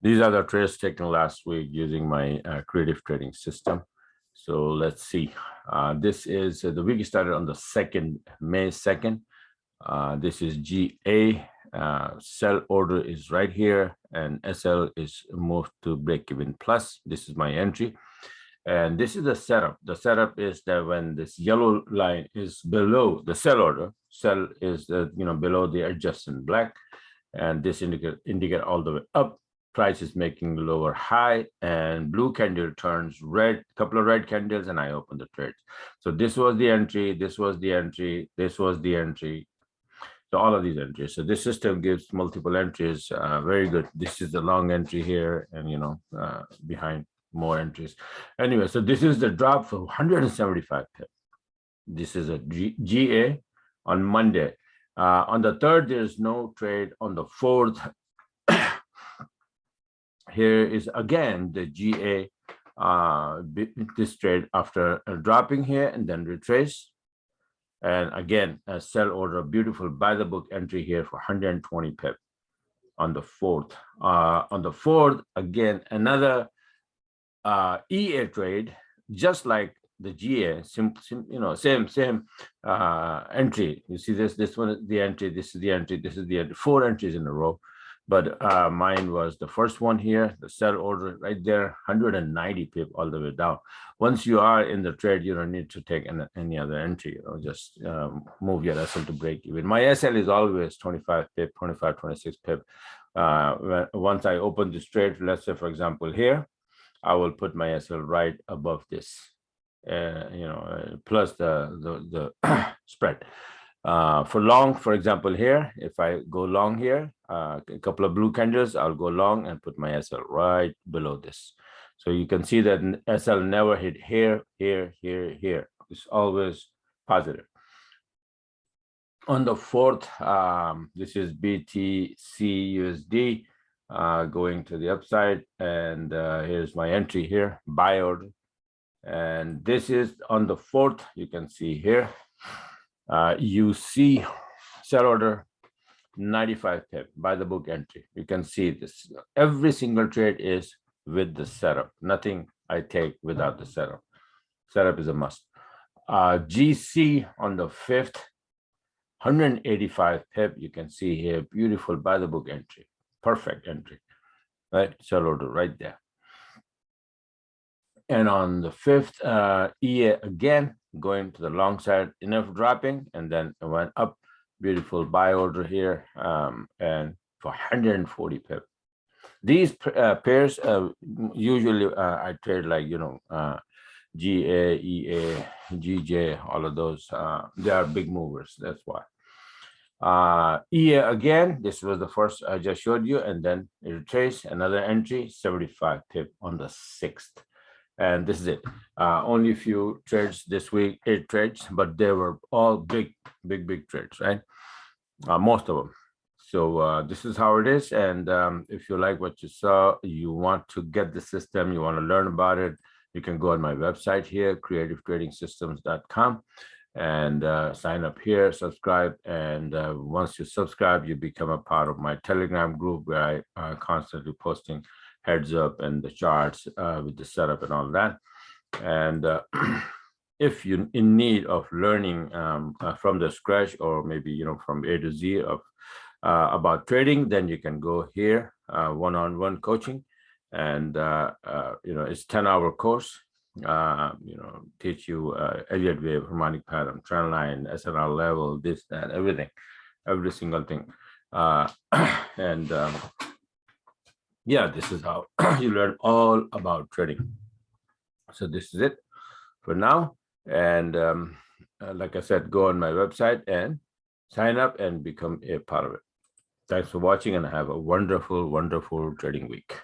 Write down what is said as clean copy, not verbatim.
These are the trades taken last week using my creative trading system. So let's see. This is the week started on the May 2nd. This is GA. Sell order is right here, and SL is moved to break even plus. This is my entry. And this is the setup. The setup is that when this yellow line is below the sell order, sell is below the adjacent black, and this indicate all the way up. Price is making lower high, and blue candle turns red, couple of red candles, and I open the trade. So this was the entry, this was the entry, this was the entry. So all of these entries. So this system gives multiple entries. Very good. This is the long entry here, and behind more entries. Anyway, so this is the drop for 175 pips. This is a GA on Monday. On the 3rd, there's no trade. On the 4th, here is again the GA, this trade after dropping here and then retrace. And again, a sell order, beautiful by the book entry here for 120 pip on the 4th. On the 4th, again, another EA trade, just like the GA, same entry. You see this one is the entry, this is the entry, this is the entry, 4 entries in a row. But mine was the first one here, the sell order right there, 190 pip all the way down. Once you are in the trade, you don't need to take any other entry, just move your SL to break even. My SL is always 25 pip, 25, 26 pip. Once I open this trade, let's say, for example, here, I will put my SL right above this, plus the spread. For long, for example, here, if I go long here, a couple of blue candles, I'll go long and put my SL right below this. So you can see that SL never hit here, here, here, here. It's always positive. On the 4th, this is BTC-USD going to the upside, and here's my entry here, buy order. And this is on the 4th, you can see here. You see sell order 95 pip by the book entry. You can see this. Every single trade is with the setup. Nothing I take without the setup. Setup is a must. GC on the 5th, 185 pip. You can see here, beautiful by the book entry. Perfect entry, right? Sell order right there. And on the 5th, EA again, going to the long side, enough dropping, and then it went up. Beautiful buy order here, and for 140 pip. These pairs, usually I trade like, GA, EA, GJ, all of those. They are big movers, that's why. EA again, this was the first I just showed you, and then it retraced another entry, 75 pip on the 6th. And this is it. Only a few trades this week, 8 trades, but they were all big trades, right? Most of them. So this is how it is. And if you like what you saw, you want to get the system, you want to learn about it, you can go on my website here, creativetradingsystems.com, and sign up here, subscribe. And once you subscribe, you become a part of my Telegram group where I constantly posting heads up and the charts with the setup and all that. And if you're in need of learning from the scratch, or maybe from A to Z of about trading, then you can go here, one-on-one coaching, and it's 10-hour course. Teach you Elliott wave, harmonic pattern, trend line, SNR level, this, that, everything, every single thing. And yeah, this is how you learn all about trading. So this is it for now. And like I said, go on my website and sign up and become a part of it. Thanks for watching, and have a wonderful, wonderful trading week.